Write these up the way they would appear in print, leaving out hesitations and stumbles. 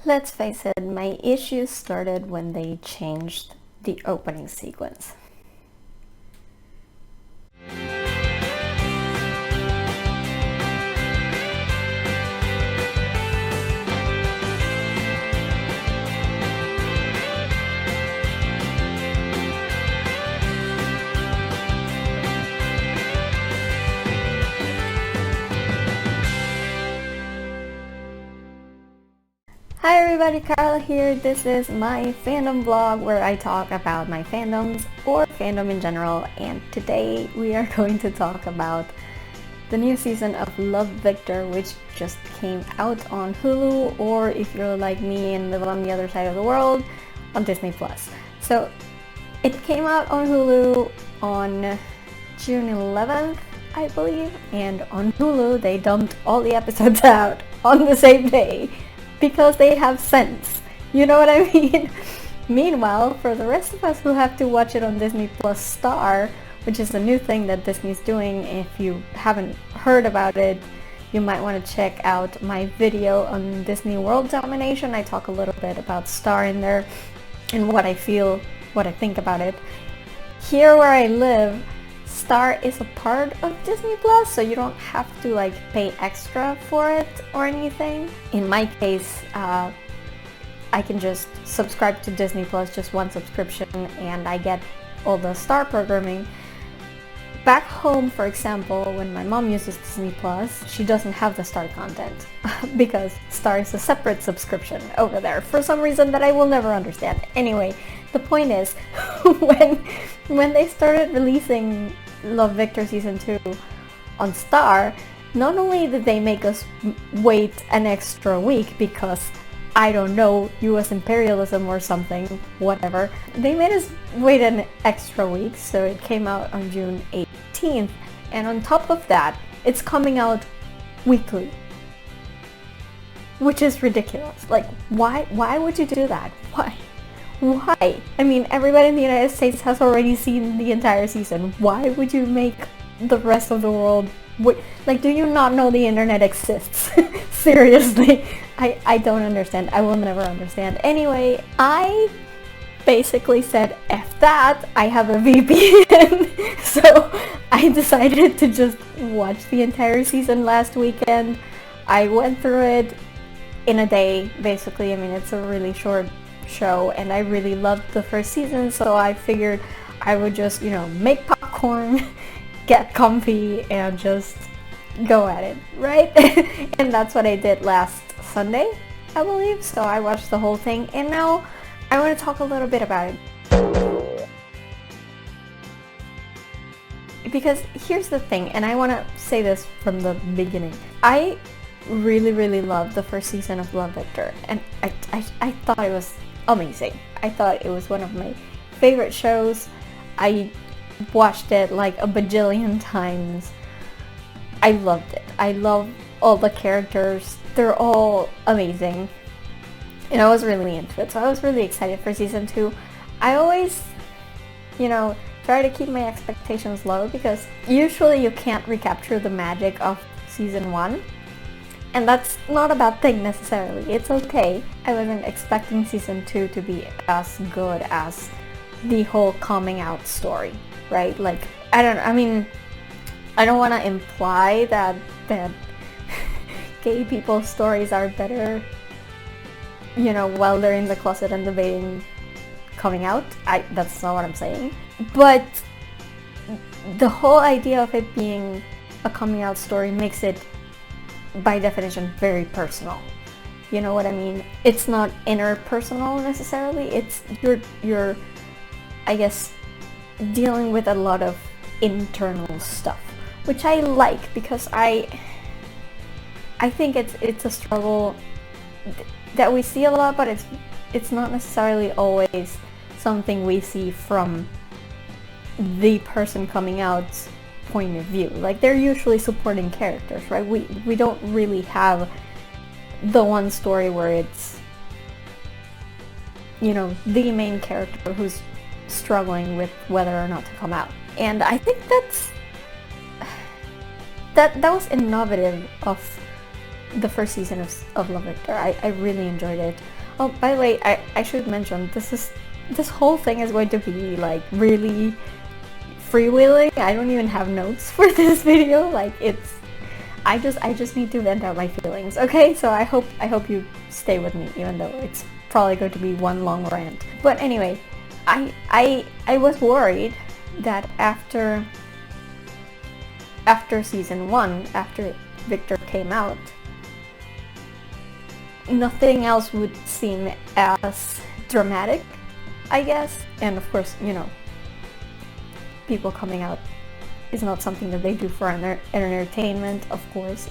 Let's face it, my issues started when they changed the opening sequence. Hi everybody, Carla here. This is my fandom vlog where I talk about my fandoms or fandom in general, and today we are going to talk about the new season of Love, Victor, which just came out on Hulu, or if you're like me and live on the other side of the world, on Disney+. So it came out on Hulu on June 11th, I believe, and on Hulu they dumped all the episodes out on the same day. Because they have sense. You know what I mean? Meanwhile, for the rest of us who have to watch it on Disney Plus Star, which is a new thing that Disney's doing, if you haven't heard about it, you might want to check out my video on Disney World Domination. I talk a little bit about Star in there and what I feel, what I think about it. Here where I live, Star is a part of Disney Plus, so you don't have to like pay extra for it or anything. In my case, I can just subscribe to Disney Plus, just one subscription, and I get all the Star programming. Back home, for example, when my mom uses Disney Plus, she doesn't have the Star content because Star is a separate subscription over there for some reason that I will never understand. Anyway, the point is, when they started releasing Love, Victor Season 2 on Star, not only did they make us wait an extra week because, I don't know, US imperialism or something, whatever, they made us wait an extra week, so it came out on June 18th, and on top of that, it's coming out weekly, which is ridiculous. Like, why would you do that? Why? I mean, everybody in the United States has already seen the entire season. Why would you make the rest of the world wait? Like, do you not know the internet exists? Seriously, I don't understand. I will never understand. Anyway, I basically said F that. I have a VPN, so I decided to just watch the entire season last weekend. I went through it in a day, basically. I mean, it's a really short show, and I really loved the first season, so I figured I would just, make popcorn, get comfy, and just go at it, right? And that's what I did last Sunday, I believe. So I watched the whole thing, and now I want to talk a little bit about it. Because here's the thing, and I want to say this from the beginning. I really loved the first season of Love, Victor, and I thought it was amazing. I thought it was one of my favorite shows. I watched it like a bajillion times. I loved it. I love all the characters. They're all amazing. And I was really into it. So I was really excited for season 2. I always, try to keep my expectations low because usually you can't recapture the magic of season 1. And that's not a bad thing necessarily. It's okay. I wasn't expecting season 2 to be as good as the whole coming out story, right? Like, I don't want to imply that gay people's stories are better, while they're in the closet and debating coming out. That's not what I'm saying. But the whole idea of it being a coming out story makes it, by definition, very personal. You know what I mean? It's not interpersonal necessarily. It's you're I guess dealing with a lot of internal stuff, which I like because I think it's a struggle that we see a lot, but it's not necessarily always something we see from the person coming out's point of view. Like, they're usually supporting characters, right? We don't really have the one story where it's, the main character who's struggling with whether or not to come out. And I think that was innovative of the first season of Love, Victor. I really enjoyed it. Oh, by the way, I should mention, this whole thing is going to be like really freewheeling. I don't even have notes for this video. Like I just need to vent out my feelings. Okay, so I hope you stay with me, even though it's probably going to be one long rant. But anyway, I was worried that after season 1, after Victor came out, nothing else would seem as dramatic, I guess. And of course, you know, people coming out is not something that they do for entertainment, of course.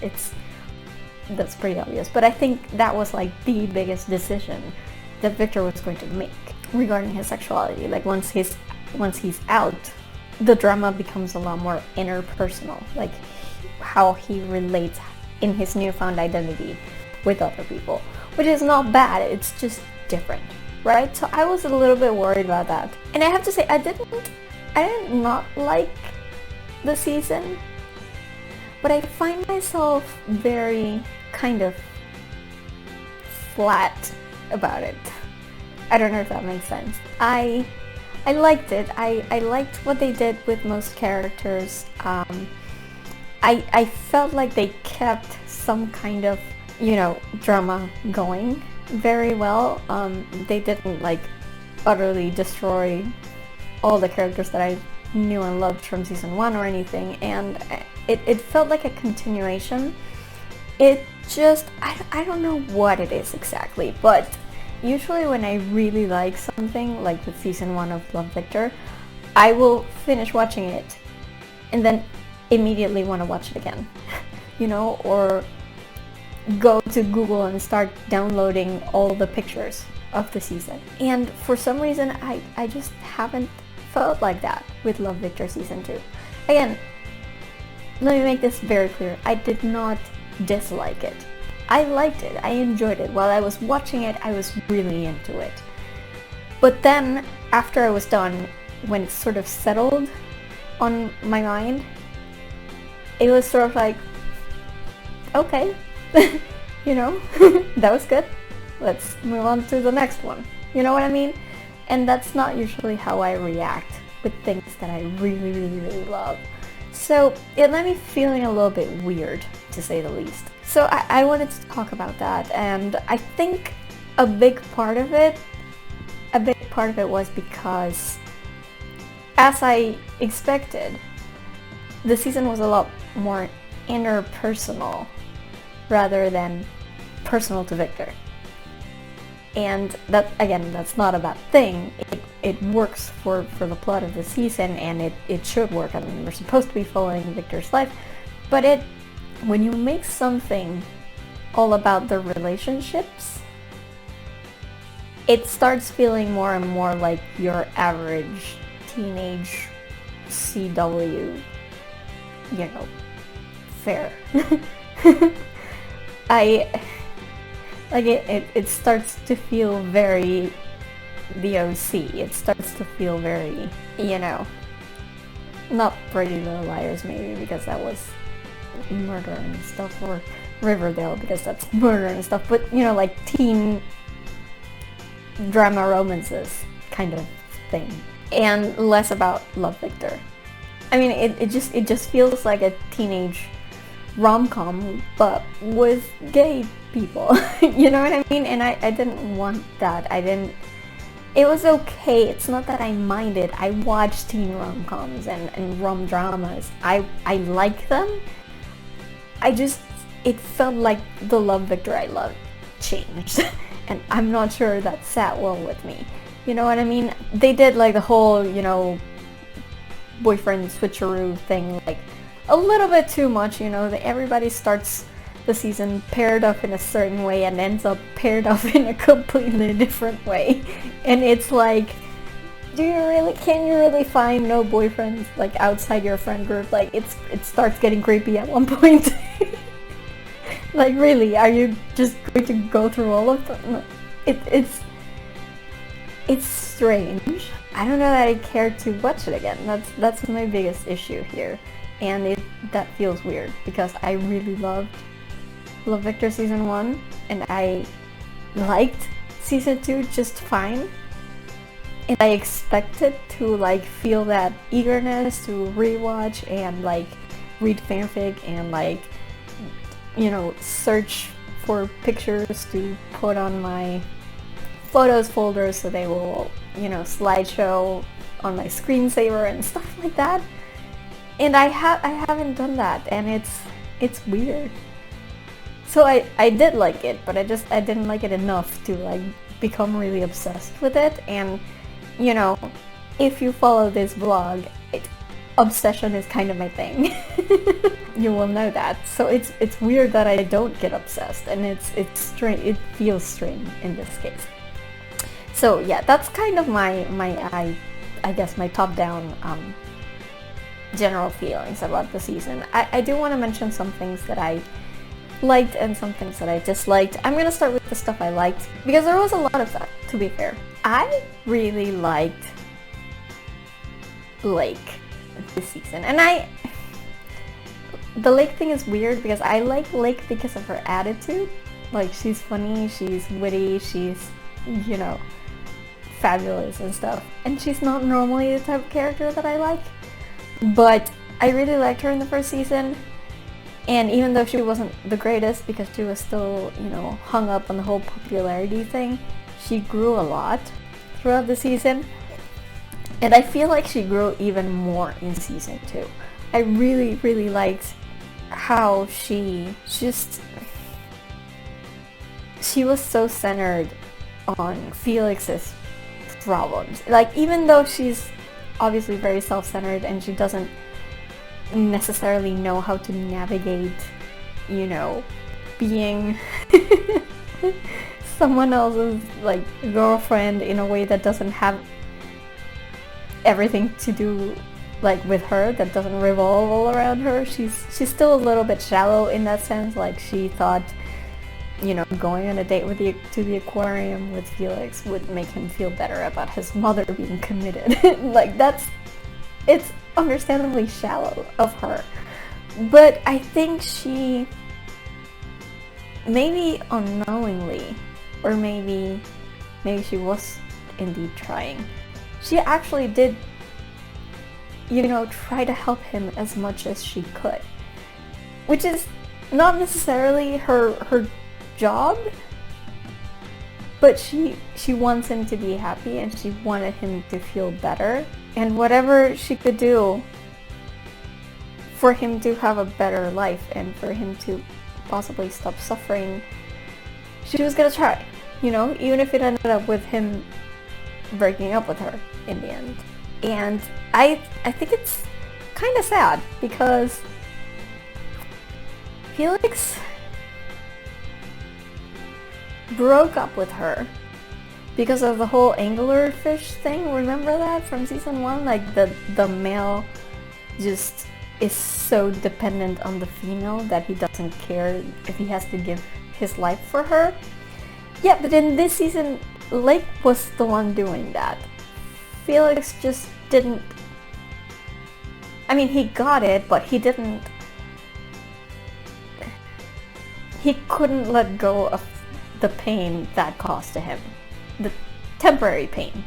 That's pretty obvious. But I think that was like the biggest decision that Victor was going to make regarding his sexuality. Like once he's out, the drama becomes a lot more interpersonal, like how he relates in his newfound identity with other people, which is not bad, it's just different, right? So I was a little bit worried about that. And I have to say, I did not like the season, but I find myself very kind of flat about it. I don't know if that makes sense. I liked it. I liked what they did with most characters. I felt like they kept some kind of, you know, drama going very well. They didn't like utterly destroy all the characters that I knew and loved from season 1 or anything, and it felt like a continuation. It just, I don't know what it is exactly, but usually when I really like something, like with season 1 of Love, Victor, I will finish watching it and then immediately want to watch it again, you know, or go to Google and start downloading all the pictures of the season. And for some reason, I just haven't felt like that with Love, Victor season 2. Again, let me make this very clear. I did not dislike it. I liked it. I enjoyed it. While I was watching it, I was really into it. But then, after I was done, when it sort of settled on my mind, it was sort of like, okay, you know, that was good. Let's move on to the next one. You know what I mean? And that's not usually how I react with things that I really, really, really love. So it left me feeling a little bit weird, to say the least. So I wanted to talk about that, and I think a big part of it was because, as I expected, the season was a lot more interpersonal rather than personal to Victor. And that, again, that's not a bad thing. It works for the plot of the season, and it should work. I mean, we're supposed to be following Victor's life, but when you make something all about the relationships, it starts feeling more and more like your average teenage CW, you know, fare. It starts to feel very the OC. It starts to feel very, you know, not Pretty Little Liars maybe, because that was murder and stuff, or Riverdale because that's murder and stuff, but you know, like teen drama romances kind of thing, and less about Love, Victor. I mean, it just feels like a teenage rom-com but with gay people. You know what I mean? And I didn't want that. It was okay. It's not that I minded. I watch teen rom-coms and rom dramas. I like them. It felt like the Love, Victor I loved changed. And I'm not sure that sat well with me. You know what I mean? They did like the whole, you know, boyfriend switcheroo thing, like a little bit too much, you know, that everybody starts the season paired up in a certain way and ends up paired up in a completely different way. And it's like, can you really find no boyfriends like outside your friend group? Like it starts getting creepy at one point. Like, really, are you just going to go through all of them? It's strange. I don't know that I care to watch it again. That's my biggest issue here, and that feels weird because I really loved Love, Victor season 1, and I liked season 2 just fine, and I expected to like feel that eagerness to rewatch and like read fanfic and like, you know, search for pictures to put on my photos folder so they will, you know, slideshow on my screensaver and stuff like that. And I haven't done that, and it's weird. So I did like it, but I didn't like it enough to like become really obsessed with it. And you know, if you follow this blog, obsession is kind of my thing. You will know that. So it's weird that I don't get obsessed, and it's strange. It feels strange in this case. So yeah, that's kind of my I guess my top-down general feelings about the season. I do want to mention some things that I liked and some things that I disliked. I'm gonna start with the stuff I liked, because there was a lot of that, to be fair. I really liked Lake this season, and the Lake thing is weird because I like Lake because of her attitude. Like, she's funny, she's witty, she's, you know, fabulous and stuff, and she's not normally the type of character that I like, but I really liked her in the first season. And even though she wasn't the greatest, because she was still, you know, hung up on the whole popularity thing, she grew a lot throughout the season. And I feel like she grew even more in season 2. I really, really liked how she was so centered on Felix's problems. Like, even though she's obviously very self-centered and she doesn't necessarily know how to navigate, you know, being someone else's like girlfriend in a way that doesn't have everything to do like with her, that doesn't revolve all around her. She's still a little bit shallow in that sense. Like, she thought, you know, going on a date with to the aquarium with Felix would make him feel better about his mother being committed. Like, it's understandably shallow of her. But I think she, maybe unknowingly, or maybe she was indeed trying, she actually did, you know, try to help him as much as she could. Which is not necessarily her job, but she wants him to be happy, and she wanted him to feel better. And whatever she could do for him to have a better life and for him to possibly stop suffering, she was gonna try, you know, even if it ended up with him breaking up with her in the end. And I think it's kind of sad, because Felix broke up with her because of the whole anglerfish thing. Remember that from season 1? Like, the male just is so dependent on the female that he doesn't care if he has to give his life for her. Yeah, but in this season, Lake was the one doing that. Felix just didn't... I mean, he got it, but he didn't... He couldn't let go of the pain that caused to him. The temporary pain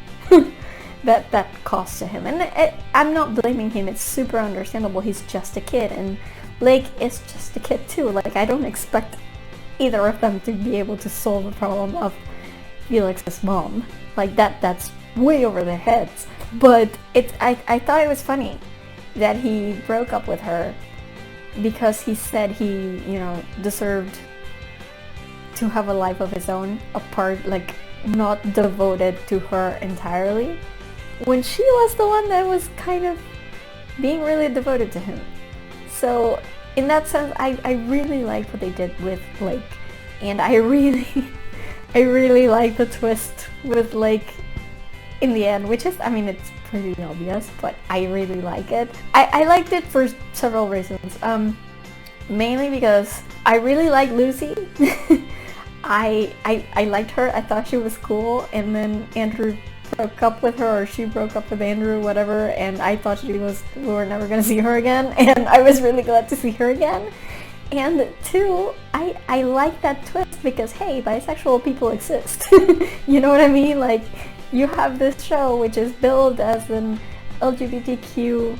that caused to him. And I'm not blaming him, it's super understandable. He's just a kid, and Lake is just a kid too. Like, I don't expect either of them to be able to solve the problem of Felix's mom. Like, that's way over their heads. But I thought it was funny that he broke up with her because he said he, you know, deserved to have a life of his own, apart, like, not devoted to her entirely, when she was the one that was kind of being really devoted to him. So in that sense, I really liked what they did with Lake, and I really like the twist with Lake in the end, which is, I mean, it's pretty obvious, but I really like it. I liked it for several reasons. Mainly because I really like Lucy. I liked her. I thought she was cool, and then Andrew broke up with her, or she broke up with Andrew, whatever, and I thought we were never gonna see her again, and I was really glad to see her again. And two, I like that twist because, hey, bisexual people exist. You know what I mean? Like, you have this show which is billed as an LGBTQ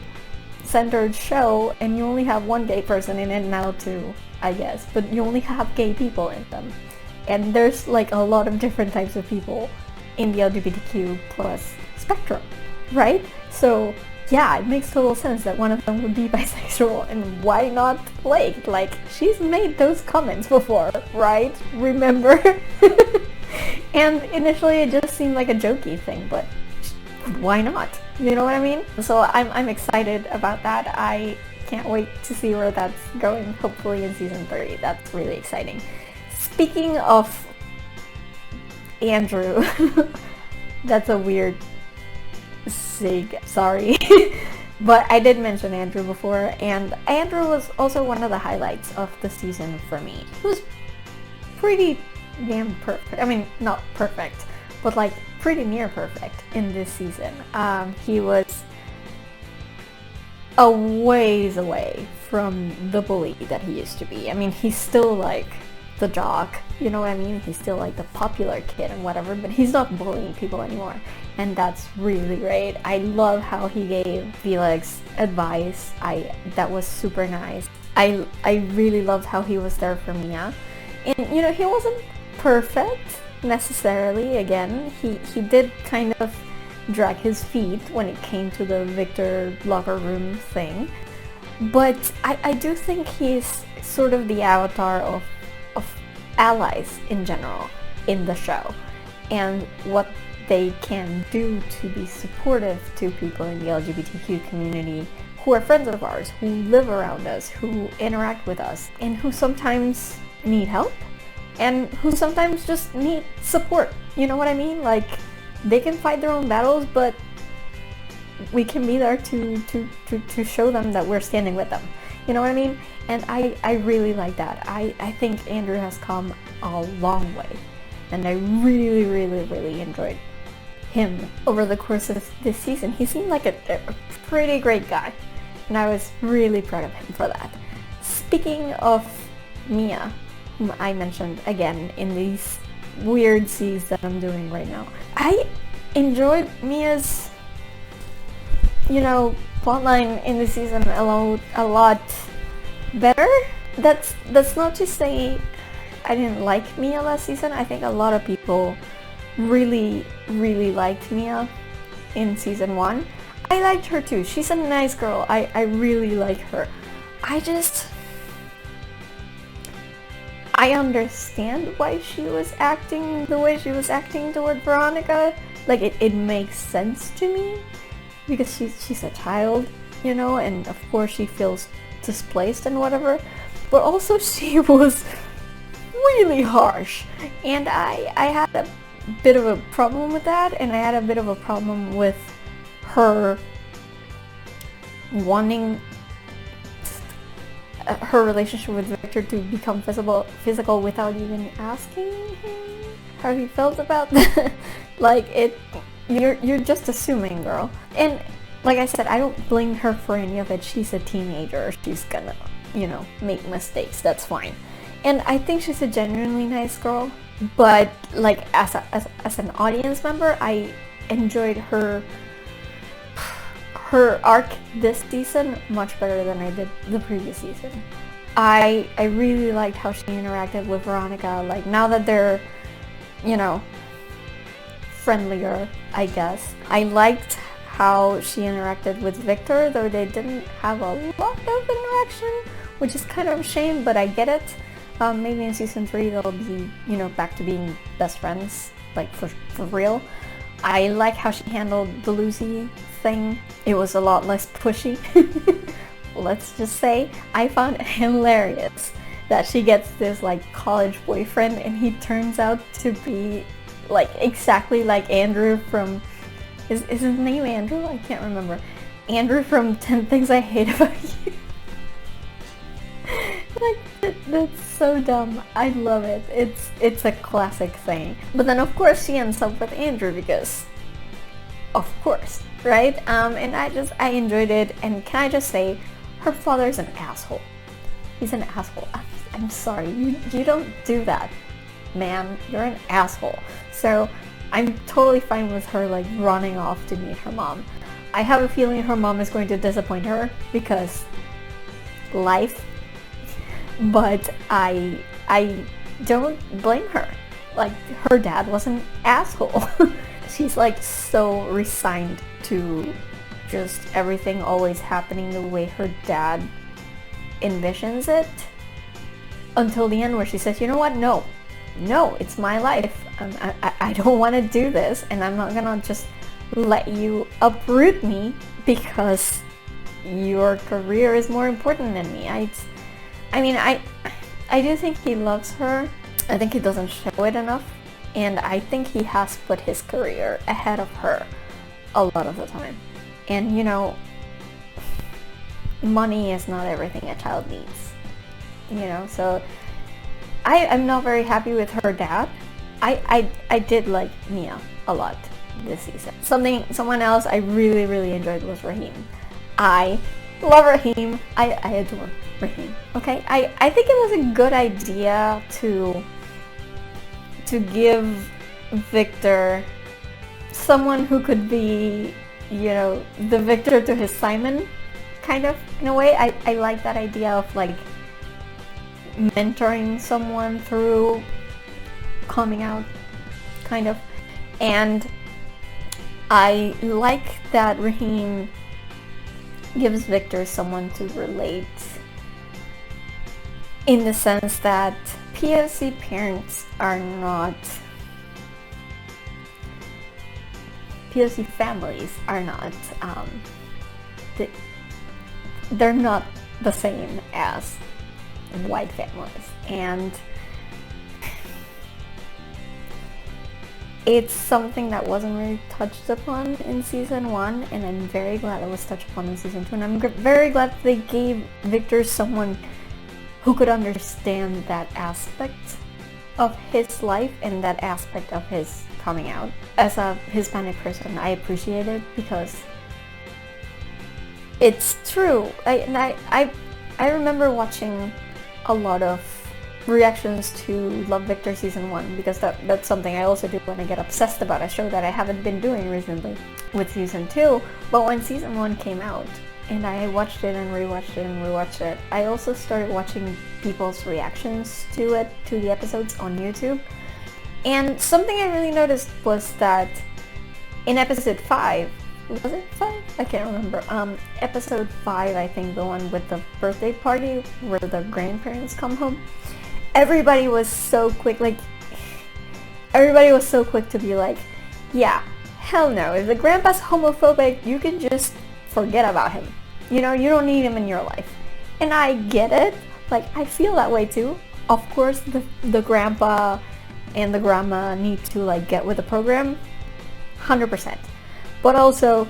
centered show, and you only have one gay person in it, now two, I guess, but you only have gay people in them. And there's like a lot of different types of people in the LGBTQ plus spectrum, right? So yeah, it makes total sense that one of them would be bisexual, and why not Blake? Like, she's made those comments before, right? Remember? And initially it just seemed like a jokey thing, but why not? You know what I mean? So I'm excited about that. I can't wait to see where that's going, hopefully in season 3. That's really exciting. Speaking of Andrew, that's a weird sig, sorry. But I did mention Andrew before, and Andrew was also one of the highlights of the season for me. He was pretty damn perfect. I mean, not perfect, but like pretty near perfect in this season. He was a ways away from the bully that he used to be. I mean, he's still like the jock, you know what I mean? He's still like the popular kid and whatever, but he's not bullying people anymore. And that's really great. I love how he gave Felix advice. That was super nice. I really loved how he was there for Mia. And you know, he wasn't perfect necessarily. Again, he did kind of drag his feet when it came to the Victor locker room thing. But I do think he's sort of the avatar of allies in general in the show, and what they can do to be supportive to people in the LGBTQ community who are friends of ours, who live around us, who interact with us, and who sometimes need help, and who sometimes just need support. You know what I mean? Like, they can fight their own battles, but we can be there to show them that we're standing with them. You know what I mean? And I really like that. I think Andrew has come a long way, and I really enjoyed him over the course of this season. He seemed like a pretty great guy, and I was really proud of him for that. Speaking of Mia, whom I mentioned again in these weird C's that I'm doing right now, I enjoyed Mia's, you know, plotline in the season a lot better. That's not to say I didn't like Mia last season. I think a lot of people really liked Mia in season 1. I liked her too. She's a nice girl. I really like her. I understand why she was acting the way she was acting toward Veronica. Like, it makes sense to me, because she's a child, you know, and of course she feels displaced and whatever, but also she was really harsh, and I had a bit of a problem with that, and I had a bit of a problem with her wanting her relationship with Victor to become physical without even asking him how he felt about that. Like, you're just assuming, girl. And like I said, I don't blame her for any of it. She's a teenager. She's gonna, you know, make mistakes. That's fine. And I think she's a genuinely nice girl. But like, as an audience member, I enjoyed her arc this season much better than I did the previous season. I really liked how she interacted with Veronica. Like, now that they're, you know, friendlier, I guess. I liked how she interacted with Victor, though they didn't have a lot of interaction, which is kind of a shame, but I get it. Maybe in season 3 they'll be, you know, back to being best friends, like for real. I like how she handled the Lucy thing. It was a lot less pushy. Let's just say I found it hilarious that she gets this like college boyfriend, and he turns out to be like exactly like Andrew from, is his name Andrew? I can't remember. Andrew from 10 Things I Hate About You. Like, that's so dumb. I love it. It's a classic thing. But then of course she ends up with Andrew, because of course, right? And I enjoyed it. And can I just say, her father's an asshole. He's an asshole. I'm sorry, you don't do that, man. You're an asshole. So I'm totally fine with her like running off to meet her mom. I have a feeling her mom is going to disappoint her because life, but I don't blame her. Like, her dad was an asshole. She's like so resigned to just everything always happening the way her dad envisions it until the end, where she says, you know what, no, it's my life. I don't want to do this, and I'm not gonna just let you uproot me because your career is more important than me. I do think he loves her. I think he doesn't show it enough, and I think he has put his career ahead of her a lot of the time. And you know, money is not everything a child needs, you know, so I'm not very happy with her dad. I did like Mia a lot this season. Someone else I really enjoyed was Raheem. I love Raheem. I adore Raheem. Okay, I think it was a good idea to give Victor someone who could be, you know, the Victor to his Simon, kind of, in a way. I like that idea of like mentoring someone through coming out, kind of. And I like that Raheem gives Victor someone to relate, in the sense that POC parents are not, POC families are not, they're not the same as white families, and it's something that wasn't really touched upon in season 1, and I'm very glad it was touched upon in season 2, and I'm very glad they gave Victor someone who could understand that aspect of his life and that aspect of his coming out. As a Hispanic person, I appreciate it because it's true. I remember watching a lot of reactions to Love Victor season 1, because that's something I also do when I get obsessed about a show that I haven't been doing recently with season 2. But when season 1 came out and I watched it and rewatched it, I also started watching people's reactions to it, to the episodes on YouTube. And something I really noticed was that in episode 5, was it 5? I can't remember. Episode 5, I think, the one with the birthday party where the grandparents come home. Everybody was so quick to be like, yeah, hell no, if the grandpa's homophobic, you can just forget about him. You know, you don't need him in your life. And I get it. Like, I feel that way too. Of course, the grandpa and the grandma need to like get with the program, 100%. But also,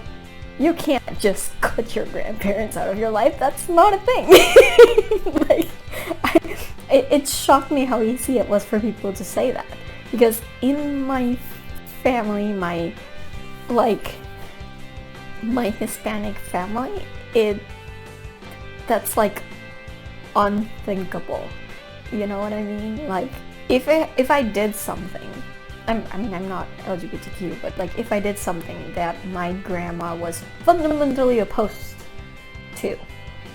you can't just cut your grandparents out of your life. That's not a thing. Like, it shocked me how easy it was for people to say that. Because in my family, my Hispanic family, that's like unthinkable. You know what I mean? Like, if I did something, I'm not LGBTQ, but like if I did something that my grandma was fundamentally opposed to,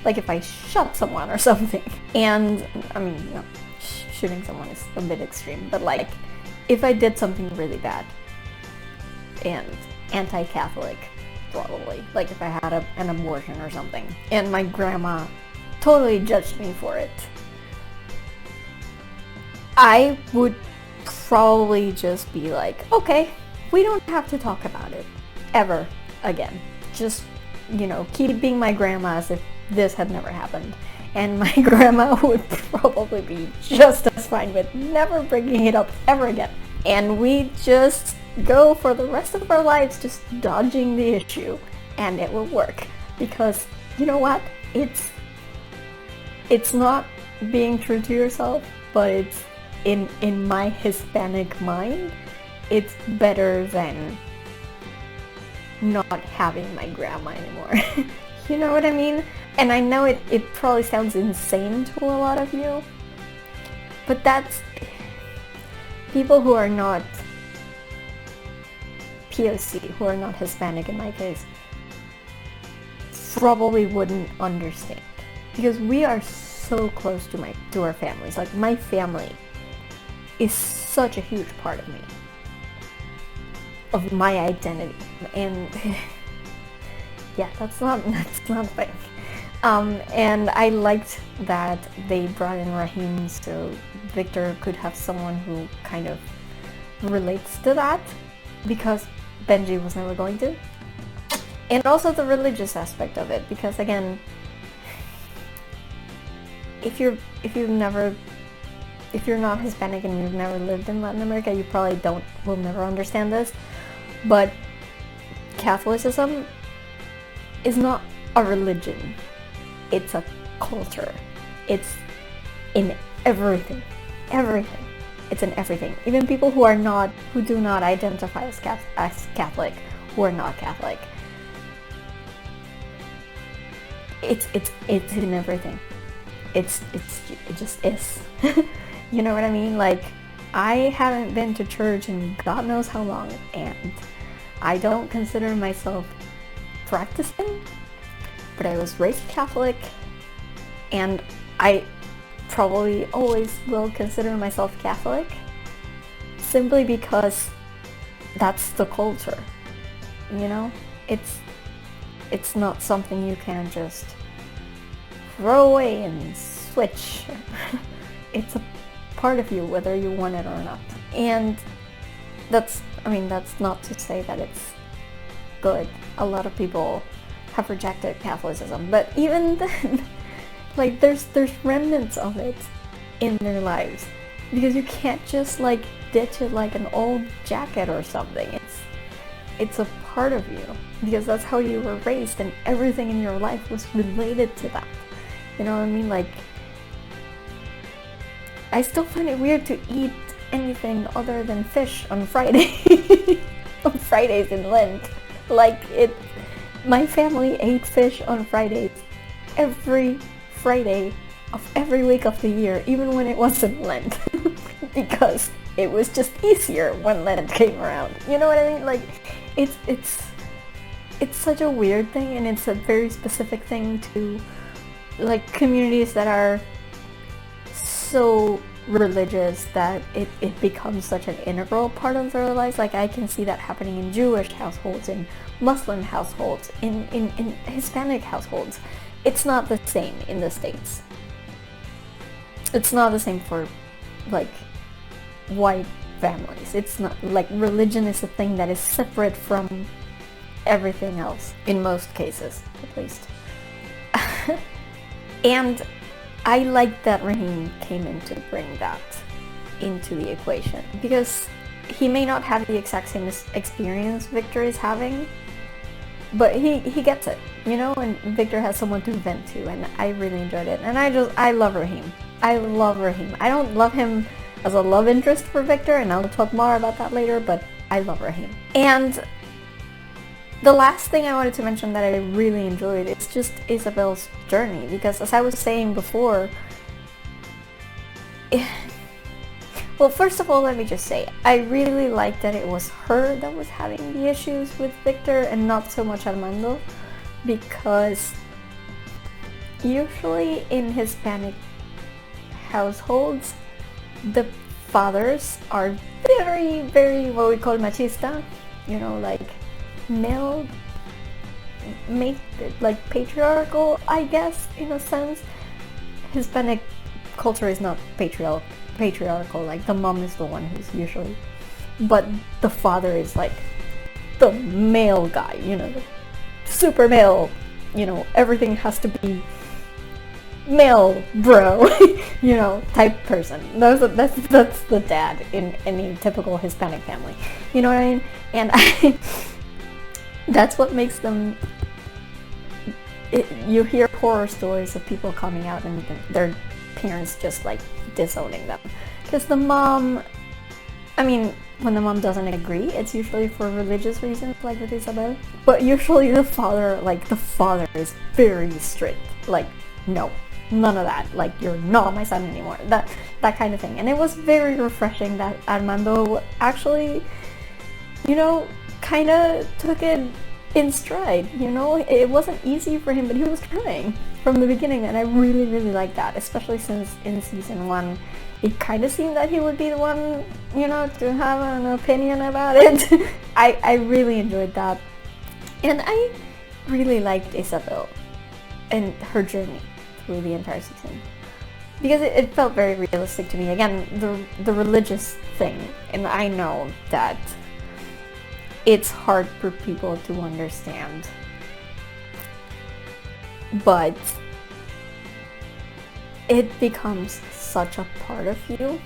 like if I shot someone or something, and I mean, you know, shooting someone is a bit extreme, but like if I did something really bad and anti-Catholic, probably, like if I had an abortion or something, and my grandma totally judged me for it, I would probably just be like, okay, we don't have to talk about it ever again. Just, you know, keep being my grandma as if this had never happened. And my grandma would probably be just as fine with never bringing it up ever again. And we just go for the rest of our lives just dodging the issue, and it will work. Because, you know what? It's not being true to yourself, but it's in my Hispanic mind, it's better than not having my grandma anymore. You know what I mean? And I know it probably sounds insane to a lot of you, But that's people who are not POC, who are not Hispanic in my case, probably wouldn't understand, because we are so close to our families. Like, my family is such a huge part of me, of my identity, and yeah, that's not a thing. And I liked that they brought in Raheem so Victor could have someone who kind of relates to that, because Benji was never going to. And also the religious aspect of it, because again, if you're not Hispanic and you've never lived in Latin America, you probably will never understand this, but Catholicism is not a religion. It's a culture. It's in everything. Everything. It's in everything. Even people who do not identify as Catholic, who are not Catholic. It's in everything. It just is. You know what I mean? Like, I haven't been to church in God knows how long, and I don't consider myself practicing, but I was raised Catholic, and I probably always will consider myself Catholic, simply because that's the culture, you know? It's not something you can just throw away and switch. It's a part of you, whether you want it or not. And that's not to say that it's good. A lot of people have rejected Catholicism, but even then, like, there's remnants of it in their lives, because you can't just like ditch it like an old jacket or something. It's a part of you, because that's how you were raised, and everything in your life was related to that. You know what I mean? Like, I still find it weird to eat anything other than fish on Friday. On Fridays in Lent. Like, my family ate fish on Fridays every Friday of every week of the year, even when it wasn't Lent. Because it was just easier when Lent came around. You know what I mean? Like, it's such a weird thing, and it's a very specific thing to, like, communities that are so religious that it becomes such an integral part of their lives. Like, I can see that happening in Jewish households, in Muslim households, in Hispanic households. It's not the same in the States. It's not the same for, like, white families. It's not like religion is a thing that is separate from everything else, in most cases, at least. And I like that Raheem came in to bring that into the equation, because he may not have the exact same experience Victor is having, but he gets it, you know, and Victor has someone to vent to, and I really enjoyed it. And I love Raheem. I love Raheem. I don't love him as a love interest for Victor, and I'll talk more about that later, but I love Raheem. And the last thing I wanted to mention that I really enjoyed is just Isabel's journey, because as I was saying before, well, first of all, let me just say, I really liked that it was her that was having the issues with Victor and not so much Armando, because usually in Hispanic households, the fathers are very, very what we call machista, you know, like like patriarchal, I guess, in a sense. Hispanic culture is not patriarchal, like the mom is the one who's usually, but the father is like the male guy, you know, super male, you know, everything has to be male, bro, you know, type person. That's the dad in any typical Hispanic family, you know what I mean? And that's what makes them, you hear horror stories of people coming out and their parents just like disowning them, because the mom, I mean, when the mom doesn't agree, it's usually for religious reasons, like with Isabel, but usually the father is very strict, like, no, none of that, like, you're not my son anymore, that kind of thing. And it was very refreshing that Armando actually, kind of took it in stride. It wasn't easy for him, but he was trying from the beginning, and I really, really like that, especially since in season 1 it kind of seemed that he would be the one, to have an opinion about it. I really enjoyed that, and I really liked Isabel and her journey through the entire season, because it felt very realistic to me. Again, the religious thing, and I know that it's hard for people to understand, but it becomes such a part of you.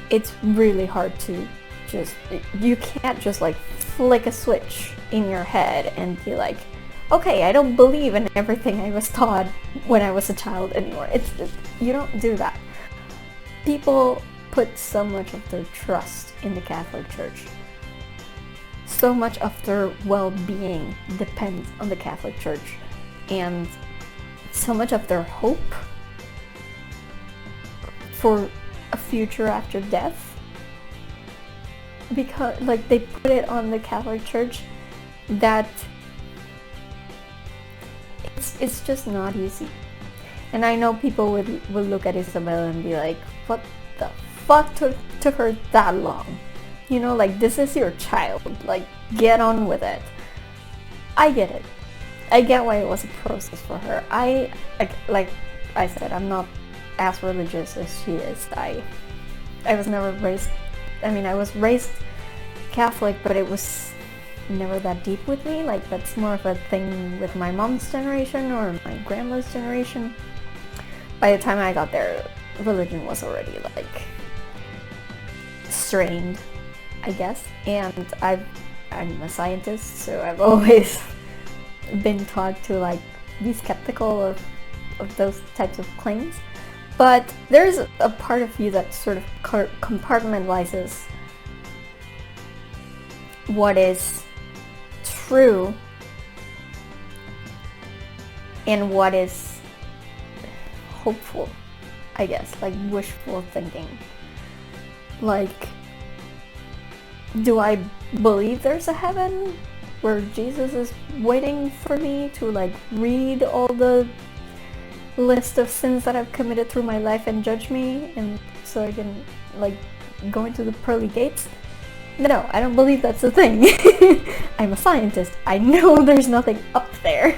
It's really hard to you can't just like flick a switch in your head and be like, okay, I don't believe in everything I was taught when I was a child anymore. It's just, you don't do that. People put so much of their trust in the Catholic Church. So much of their well-being depends on the Catholic Church, and so much of their hope for a future after death, because like they put it on the Catholic Church, that it's just not easy. And I know people would look at Isabel and be like, what the fuck took her that long? Like, this is your child, like, get on with it. I get it. I get why it was a process for her. Like I said, I'm not as religious as she is. I was never raised, I was raised Catholic, but it was never that deep with me. Like, that's more of a thing with my mom's generation or my grandma's generation. By the time I got there, religion was already, like, strained, I guess. And I'm a scientist, so I've always been taught to, like, be skeptical of those types of claims. But there's a part of you that sort of compartmentalizes what is true and what is hopeful, I guess, like wishful thinking. Like, do I believe there's a heaven where Jesus is waiting for me to, like, read all the list of sins that I've committed through my life and judge me, and so I can, like, go into the pearly gates? No, I don't believe that's a thing. I'm a scientist. I know there's nothing up there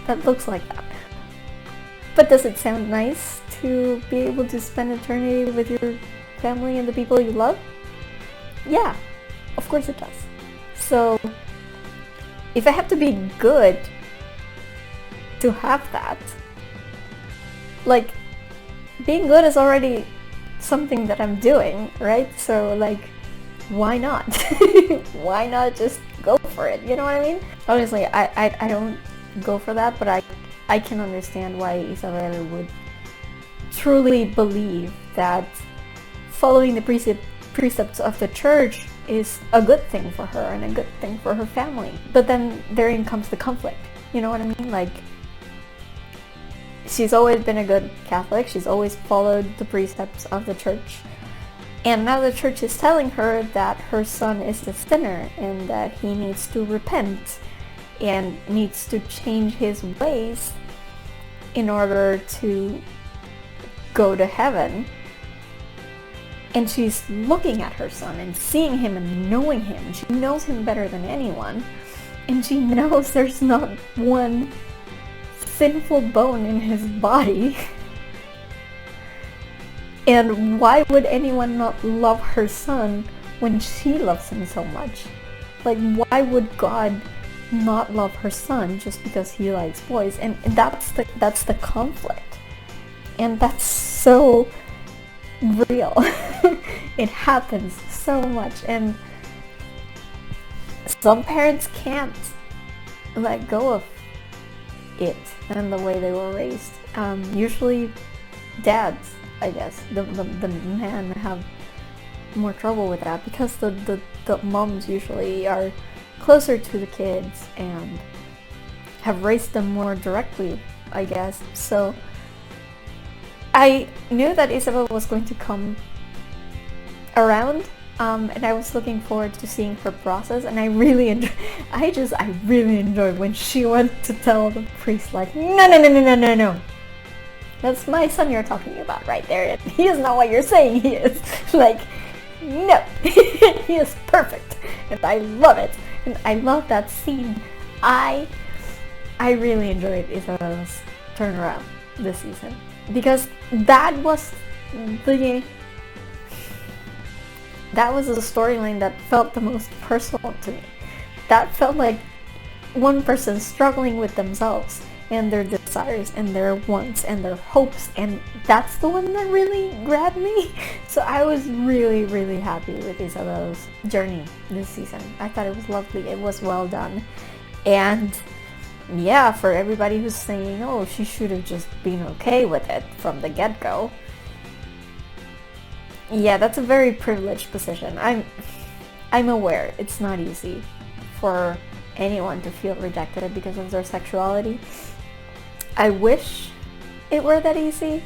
that looks like that. But does it sound nice to be able to spend eternity with your family and the people you love? Yeah, of course it does. So, if I have to be good to have that, like, being good is already something that I'm doing, right? So, like, why not? Why not just go for it? You know what I mean? Honestly, I don't go for that, but I can understand why Isabel would truly believe that following the precepts of the church is a good thing for her and a good thing for her family. But then therein comes the conflict. You know what I mean? Like, she's always been a good Catholic. She's always followed the precepts of the church. And now the church is telling her that her son is a sinner and that he needs to repent and needs to change his ways in order to go to heaven. And she's looking at her son and seeing him and knowing him. She knows him better than anyone. And she knows there's not one sinful bone in his body. And why would anyone not love her son when she loves him so much? Like, why would God not love her son just because he likes boys? And that's the conflict. And that's so real. It happens so much, and some parents can't let go of it and the way they were raised. Usually dads, I guess, the men have more trouble with that because the moms usually are closer to the kids and have raised them more directly I guess. So I knew that Isabel was going to come around, and I was looking forward to seeing her process, and I really enjoyed when she went to tell the priest, like, no, that's my son you're talking about right there, and he is not what you're saying he is. Like, no, he is perfect, and I love it, and I love that scene. I really enjoyed Isabel's turnaround this season, because that was a storyline that felt the most personal to me. That felt like one person struggling with themselves and their desires and their wants and their hopes, and that's the one that really grabbed me. So I was really happy with Isabel's journey this season. I thought it was lovely, it was well done. And yeah, for everybody who's saying, oh, she should have just been okay with it from the get-go, yeah, that's a very privileged position. I'm aware it's not easy for anyone to feel rejected because of their sexuality. I wish it were that easy.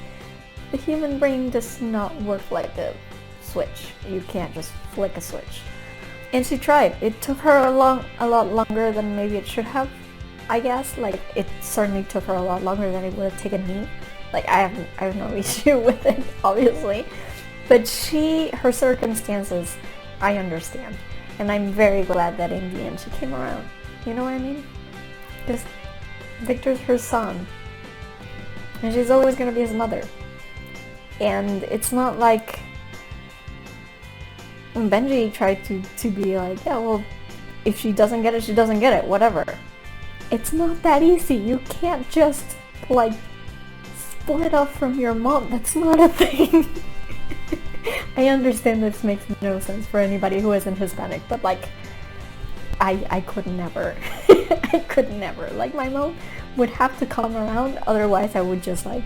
The human brain does not work like a switch. You can't just flick a switch. And she tried. It took her a lot longer than maybe it should have, I guess. Like, it certainly took her a lot longer than it would have taken me. Like, I have no issue with it, obviously. But her circumstances, I understand. And I'm very glad that in the end she came around. You know what I mean? Because Victor's her son. And she's always going to be his mother. And it's not like Benji tried to be like, yeah, well, if she doesn't get it, she doesn't get it, whatever. It's not that easy. You can't just, like, split off from your mom. That's not a thing. I understand this makes no sense for anybody who isn't Hispanic, but, like, I could never. I could never. Like, my mom would have to come around, otherwise I would just, like,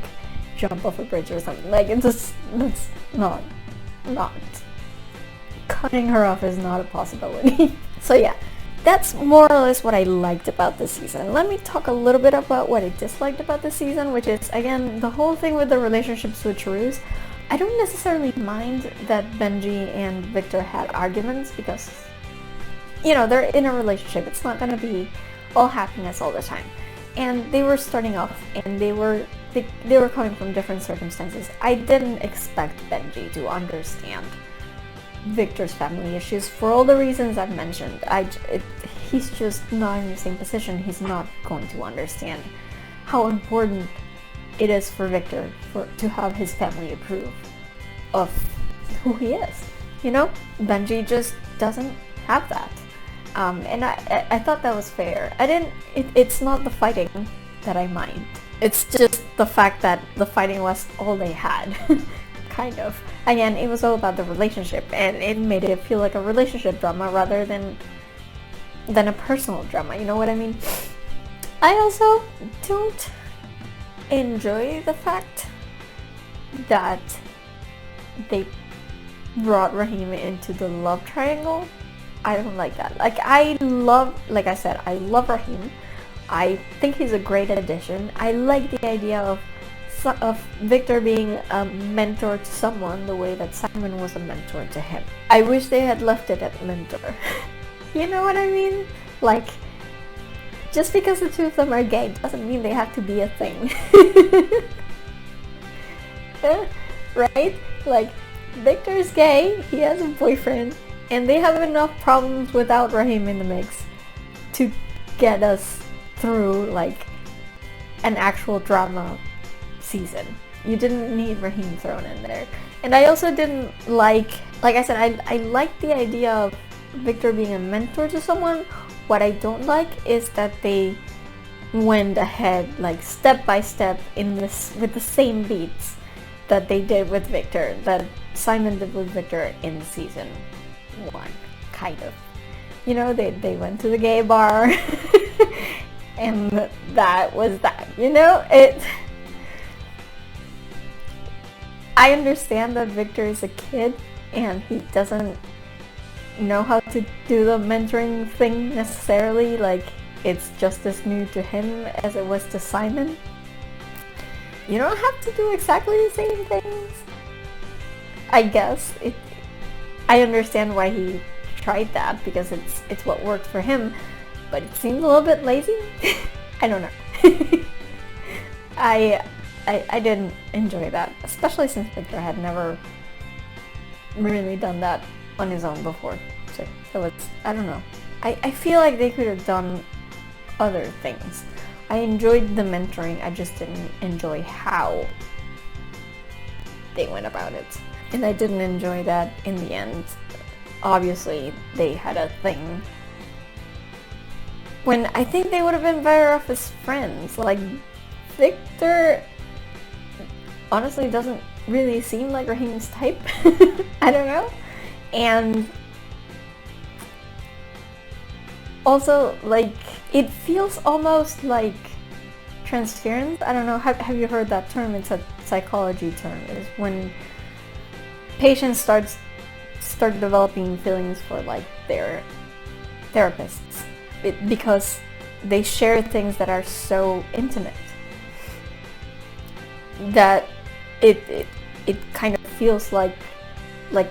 jump off a bridge or something. Like, that's not. Cutting her off is not a possibility. So yeah, that's more or less what I liked about this season. Let me talk a little bit about what I disliked about this season, which is, again, the whole thing with the relationship switcheroos. I don't necessarily mind that Benji and Victor had arguments because, you know, they're in a relationship. It's not going to be all happiness all the time. And they were starting off, and they were coming from different circumstances. I didn't expect Benji to understand Victor's family issues for all the reasons I've mentioned. He's just not in the same position. He's not going to understand how important it is for Victor to have his family approve of who he is. You know, Benji just doesn't have that. And I thought that was fair. It's not the fighting that I mind. It's just the fact that the fighting was all they had. Kind of. Again, it was all about the relationship, and it made it feel like a relationship drama rather than a personal drama, you know what I mean? I also don't enjoy the fact that they brought Raheem into the love triangle. I don't like that. Like I said, I love Raheem. I think he's a great addition. I like the idea of Victor being a mentor to someone the way that Simon was a mentor to him. I wish they had left it at mentor. You know what I mean? Like, just because the two of them are gay doesn't mean they have to be a thing. Right? Like, Victor's gay, he has a boyfriend, and they have enough problems without Raheem in the mix to get us through, like, an actual drama season. You didn't need Raheem thrown in there. And I also didn't like I said, I like the idea of Victor being a mentor to someone. What I don't like is that they went ahead, like, step by step with the same beats that they did with Victor, that Simon did with Victor in season 1, kind of. You know, they went to the gay bar and that was that, you know? I understand that Victor is a kid and he doesn't know how to do the mentoring thing necessarily. Like, it's just as new to him as it was to Simon. you don't have to do exactly the same things. I guess I understand why he tried that, because it's what worked for him, but it seems a little bit lazy. I don't know. I didn't enjoy that, especially since Victor had never really done that on his own before. So it's, I don't know. I feel like they could have done other things. I enjoyed the mentoring, I just didn't enjoy how they went about it. And I didn't enjoy that in the end. Obviously, they had a thing when I think they would have been better off as friends. Like, Victor honestly doesn't really seem like Raheem's type. I don't know. And also, like, it feels almost like transference. I don't know, have you heard that term? It's a psychology term. It's when patients start developing feelings for, like, their therapists, because they share things that are so intimate that it kind of feels like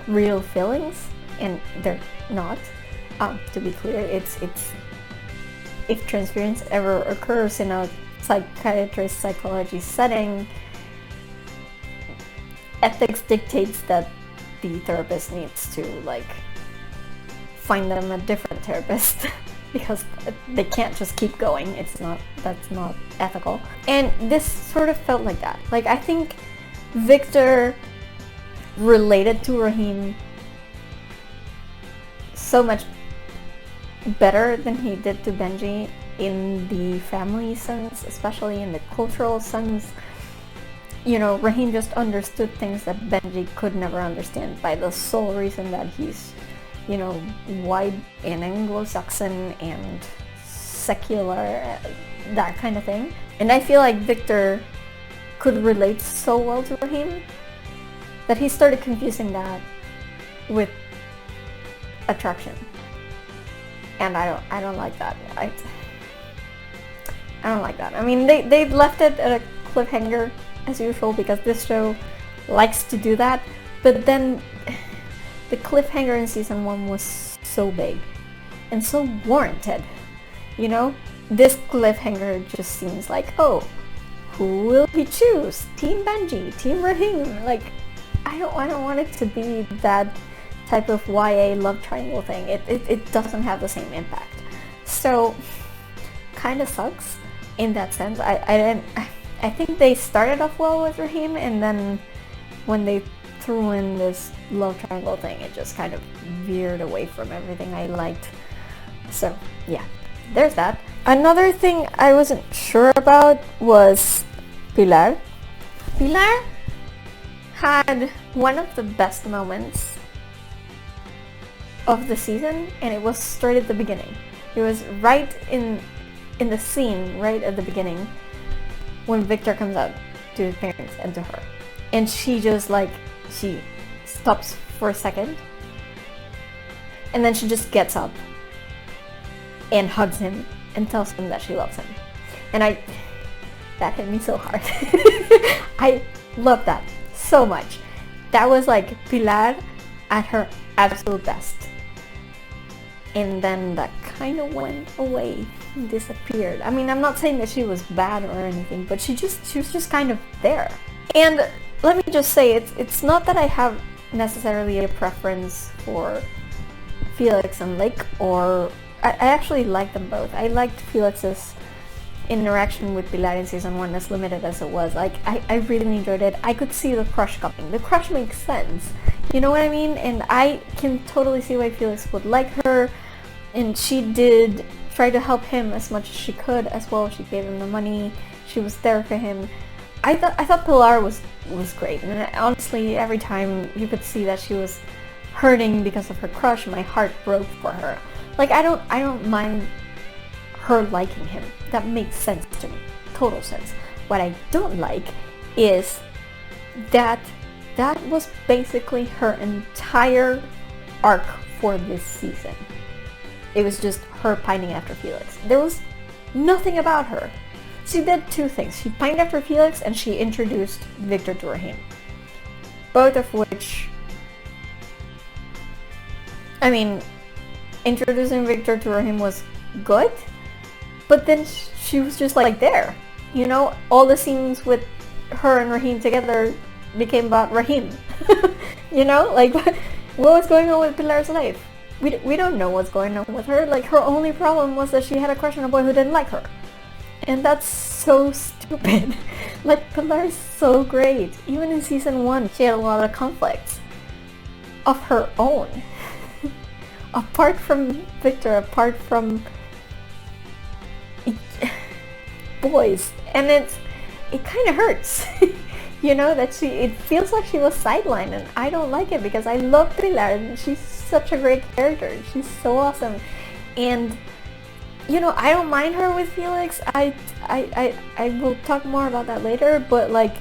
real feelings, and they're not. To be clear, it's if transference ever occurs in a psychiatrist psychology setting, ethics dictates that the therapist needs to, like, find them a different therapist because they can't just keep going. That's not ethical. And this sort of felt like that. Like, I think Victor related to Raheem so much better than he did to Benji in the family sense, especially in the cultural sense. You know, Raheem just understood things that Benji could never understand, by the sole reason that he's, you know, white and Anglo-Saxon and secular, that kind of thing. And I feel like Victor could relate so well to Raheem that he started confusing that with attraction. And I don't like that. I don't like that. I mean, they left it at a cliffhanger as usual, because this show likes to do that. But then the cliffhanger in season 1 was so big and so warranted. You know, this cliffhanger just seems like, oh, who will he choose? Team Benji, Team Raheem? Like, I don't want it to be that type of YA love triangle thing. It doesn't have the same impact. So, kind of sucks in that sense. I think they started off well with Raheem, and then when they threw in this love triangle thing, it just kind of veered away from everything I liked. So, yeah, there's that. Another thing I wasn't sure about was Pilar. Pilar had one of the best moments of the season, and it was straight at the beginning. It was right in the scene, right at the beginning, when Victor comes out to his parents and to her. And she just, like, she stops for a second, and then she just gets up and hugs him and tells him that she loves him. And that hit me so hard. I love that so much. That was like Pilar at her absolute best. And then that kind of went away and disappeared. I mean, I'm not saying that she was bad or anything, but she was just kind of there. And let me just say, it's not that I have necessarily a preference for Felix and Lake, or I actually like them both. I liked Felix's interaction with Pilar in season 1, as limited as it was. Like, I really enjoyed it. I could see the crush coming. The crush makes sense. You know what I mean? And I can totally see why Felix would like her. And she did try to help him as much as she could as well. She gave him the money. She was there for him. I thought Pilar was great. And honestly, every time you could see that she was hurting because of her crush, my heart broke for her. Like, I don't mind her liking him. That makes sense to me. Total sense. What I don't like is that was basically her entire arc for this season. It was just her pining after Felix. There was nothing about her. she did two things. She pined after Felix and she introduced Victor to Rahim. Both of which, I mean, introducing Victor to Rahim was good, but then she was just like there. You know, all the scenes with her and Rahim together became about Rahim. You know, like, what was going on with Pilar's life? We don't know what's going on with her. Like, her only problem was that she had a crush on a boy who didn't like her. And that's so stupid. Like, Pilar is so great. Even in season 1, she had a lot of conflicts of her own. Apart from Victor, apart from boys. And it kind of hurts. You know, that it feels like she was sidelined, and I don't like it because I love Pilar and she's such a great character. She's so awesome. And you know, I don't mind her with Felix. I will talk more about that later, but like,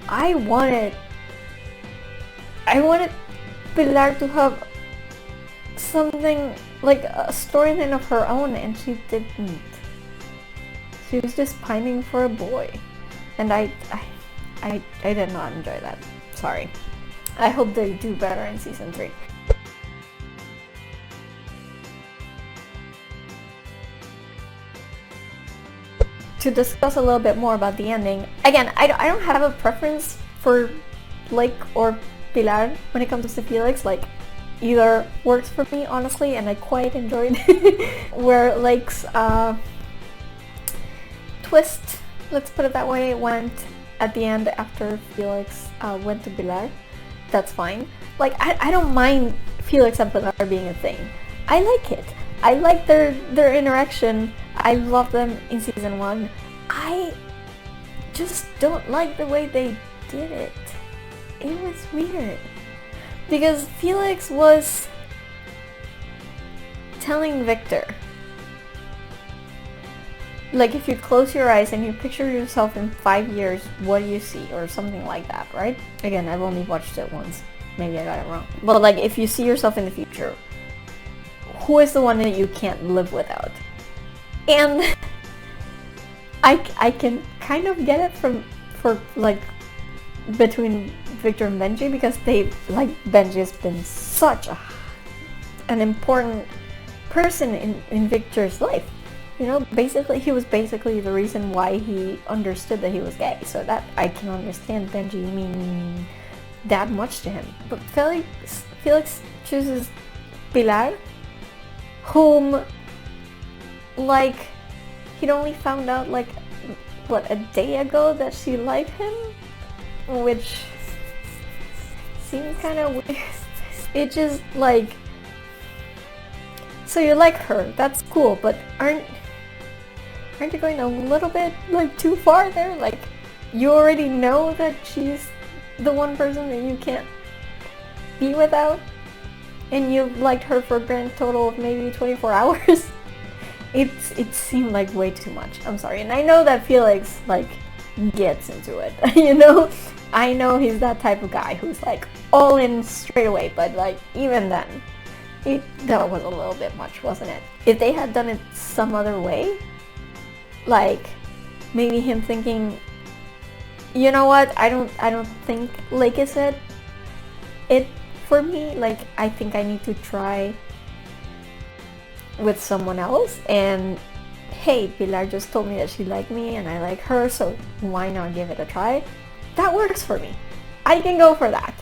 I wanted Pilar to have something like a storyline of her own, and she didn't. She was just pining for a boy, and I did not enjoy that. Sorry. I hope they do better in season 3. To discuss a little bit more about the ending, again, I don't have a preference for Lake or Pilar when it comes to Felix. Like, either works for me, honestly, and I quite enjoyed where Lake's twist, let's put it that way, went at the end after Felix went to Pilar. That's fine. Like, I don't mind Felix and Pilar being a thing. I like it. I like their interaction. I love them in season 1. I just don't like the way they did it. It was weird. Because Felix was telling Victor, like, if you close your eyes and you picture yourself in 5 years, what do you see? Or something like that, right? Again, I've only watched it once. Maybe I got it wrong. But like, if you see yourself in the future, who is the one that you can't live without? And I can kind of get it for like between Victor and Benji, because Benji has been such an important person in Victor's life. You know, he was basically the reason why he understood that he was gay. So that I can understand Benji meaning that much to him. But Felix chooses Pilar, whom, like, he'd only found out, like, what, a day ago that she liked him? Which seems kind of weird. It just, like, so you like her, that's cool, but aren't you going a little bit, like, too far there? Like, you already know that she's the one person that you can't be without, and you've liked her for a grand total of maybe 24 hours? It seemed like way too much. I'm sorry. And I know that Felix, like, gets into it. You know? I know he's that type of guy who's, like, all in straight away. But, like, even then, that was a little bit much, wasn't it? If they had done it some other way, like, maybe him thinking, you know what, I don't think Lake is it for me. Like, I think I need to try with someone else, and hey, Pilar just told me that she liked me and I like her, so why not give it a try? That works for me. I can go for that.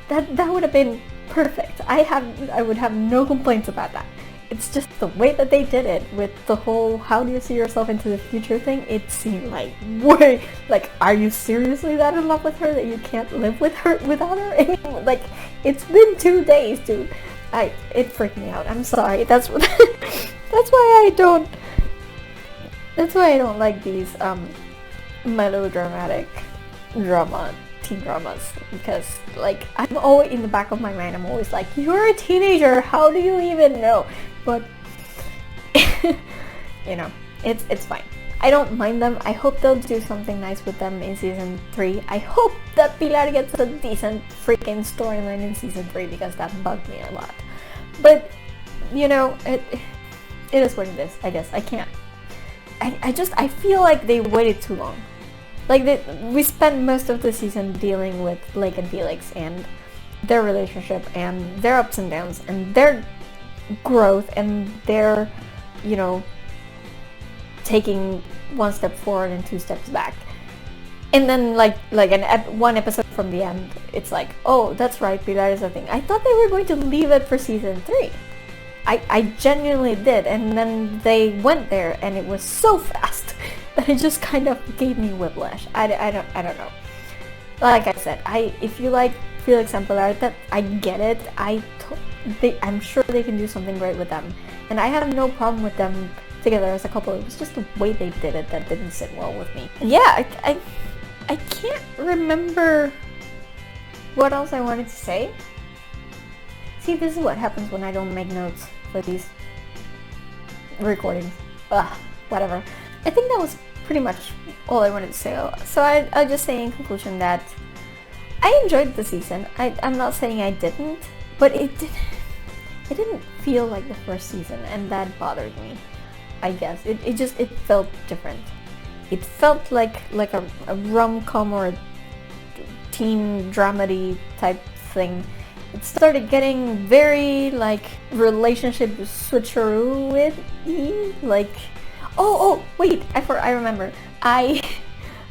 That would have been perfect. I would have no complaints about that. It's just the way that they did it with the whole how do you see yourself into the future thing. It seemed like, way, like, are you seriously that in love with her that you can't live with her without her? I mean, like, it's been 2 days, dude. It freaked me out. I'm sorry. That's why I don't like these melodramatic teen dramas, because, like, I'm always in the back of my mind, I'm always like, you're a teenager, how do you even know? But you know, it's fine. I don't mind them. I hope they'll do something nice with them in season 3. I hope that Pilar gets a decent freaking storyline in season 3, because that bugged me a lot. But, you know, it is what it is, I guess. I can't I feel like they waited too long. Like we spent most of the season dealing with Blake and Felix and their relationship and their ups and downs and their growth and their, you know, taking one step forward and two steps back. And then one episode from the end, it's like, oh, that's right, Pilar is a thing. I thought they were going to leave it for season 3. I genuinely did, and then they went there and it was so fast that it just kind of gave me whiplash. I don't know. Like I said, if you like Felix and Pilar, that I get it. I'm sure they can do something great with them, and I have no problem with them together as a couple. It was just the way they did it that didn't sit well with me. Yeah, I can't remember what else I wanted to say. See, this is what happens when I don't make notes for these recordings. Whatever. I think that was pretty much all I wanted to say. So I'll just say in conclusion that I enjoyed the season. I'm not saying I didn't, but it didn't feel like the first season, and that bothered me. I guess it felt different. It felt like a rom-com or a teen dramedy type thing. It started getting very like relationship switcheroo-y, like wait, I remember. I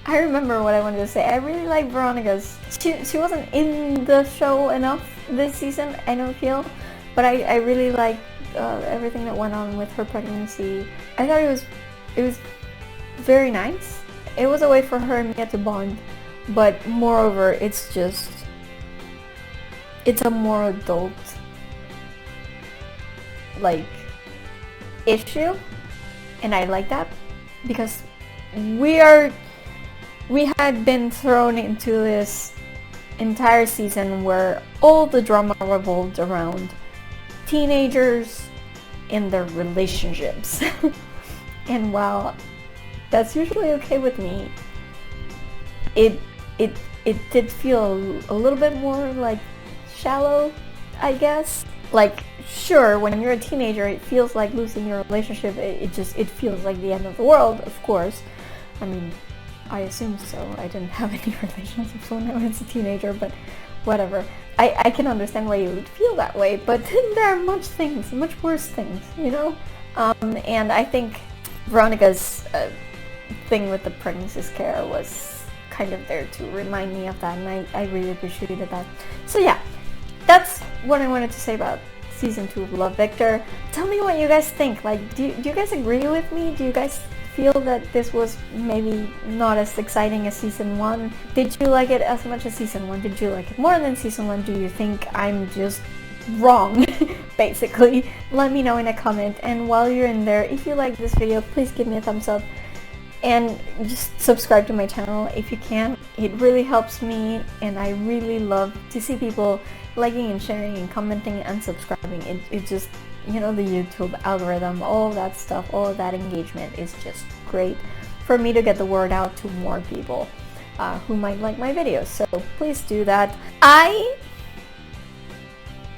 remember what I wanted to say. I really like Veronica's. She wasn't in the show enough this season, I don't feel, but I really like everything that went on with her pregnancy. I thought it was very nice. It was a way for her and Mia to bond, but moreover, it's a more adult like issue, and I like that because we had been thrown into this entire season where all the drama revolved around teenagers and their relationships. And while that's usually okay with me, it did feel a little bit more like shallow, I guess. Like, sure, when you're a teenager, it feels like losing your relationship. It feels like the end of the world, of course. I mean, I assume so. I didn't have any relationships when I was a teenager, but whatever. I can understand why you would feel that way, but there are much worse things, you know? And I think Veronica's thing with the pregnancy scare was kind of there to remind me of that, and I really appreciated that. So yeah, that's what I wanted to say about season 2 of Love, Victor. Tell me what you guys think. Like, do you guys agree with me? Do you guys feel that this was maybe not as exciting as season 1? Did you like it as much as season 1? Did you like it more than season 1? Do you think I'm just wrong? Basically, let me know in a comment. And while you're in there, if you like this video, please give me a thumbs up and just subscribe to my channel if you can. It really helps me, and I really love to see people liking and sharing and commenting and subscribing. It just, you know, the YouTube algorithm, all that stuff, all of that engagement is just great for me to get the word out to more people who might like my videos. So please do that. I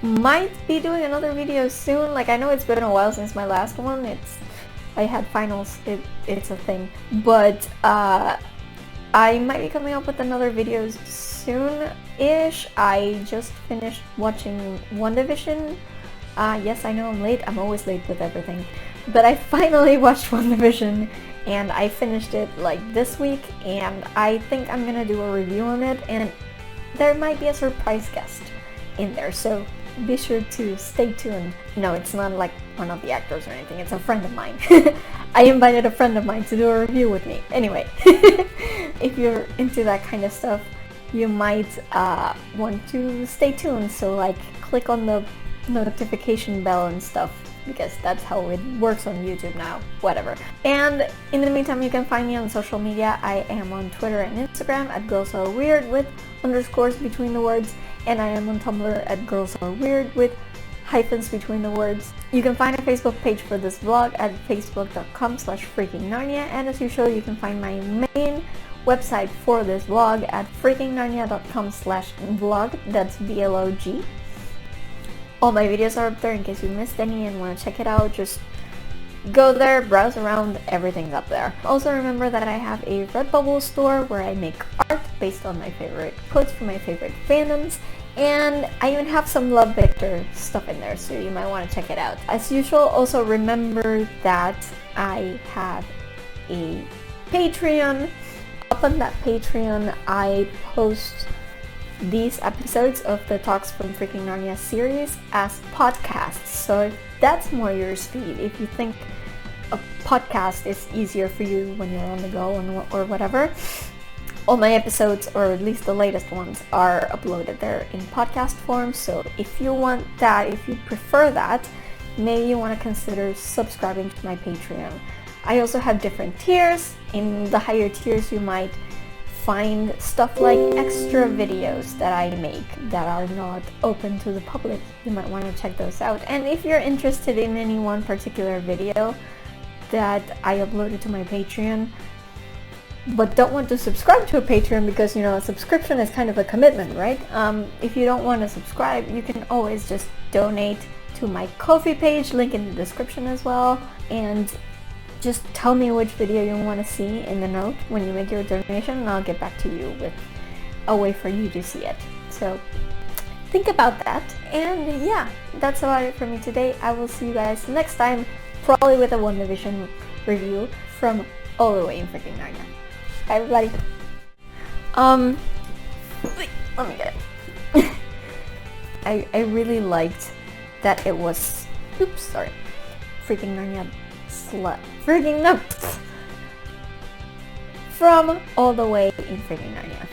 might be doing another video soon. Like, I know it's been a while since my last one. I had finals, it's a thing, but I might be coming up with another video soon-ish. I just finished watching WandaVision. Yes, I know I'm late. I'm always late with everything, but I finally watched WandaVision and I finished it like this week, and I think I'm gonna do a review on it, and there might be a surprise guest in there, so be sure to stay tuned. No, it's not like one of the actors or anything, it's a friend of mine. I invited a friend of mine to do a review with me. Anyway, if you're into that kind of stuff, you might want to stay tuned, so like click on the notification bell and stuff, because that's how it works on YouTube now, whatever. And in the meantime, you can find me on social media. I am on Twitter and Instagram at girlsareweird with underscores between the words, and I am on Tumblr at girlsareweird with hyphens between the words. You can find a Facebook page for this vlog at facebook.com/FreakingNarnia, and as usual, you can find my main website for this vlog at FreakingNarnia.com/blog. That's blog. All my videos are up there in case you missed any and want to check it out. Just go there, browse around, everything's up there. Also remember that I have a Redbubble store where I make art based on my favorite quotes from my favorite fandoms, and I even have some Love Victor stuff in there, so you might want to check it out. As usual, also remember that I have a Patreon. Up on that Patreon, I post these episodes of the Talks from Freaking Narnia series as podcasts. So if that's more your speed, if you think a podcast is easier for you when you're on the go or whatever, all my episodes, or at least the latest ones, are uploaded there in podcast form. So if you want that, if you prefer that, maybe you want to consider subscribing to my Patreon. I also have different tiers. In the higher tiers, you might find stuff like extra videos that I make that are not open to the public. You might want to check those out. And if you're interested in any one particular video that I uploaded to my Patreon, but don't want to subscribe to a Patreon because, you know, a subscription is kind of a commitment, right? If you don't want to subscribe, you can always just donate to my Ko-fi page, link in the description as well, and just tell me which video you want to see in the note when you make your donation, and I'll get back to you with a way for you to see it. So think about that. And yeah, that's about it for me today. I will see you guys next time, probably with a WandaVision review from all the way in freaking Narnia. Bye everybody. Wait, let me get it. I really liked that it was, oops, sorry, Freaking Narnia freaking no, from all the way in freaking Narnia.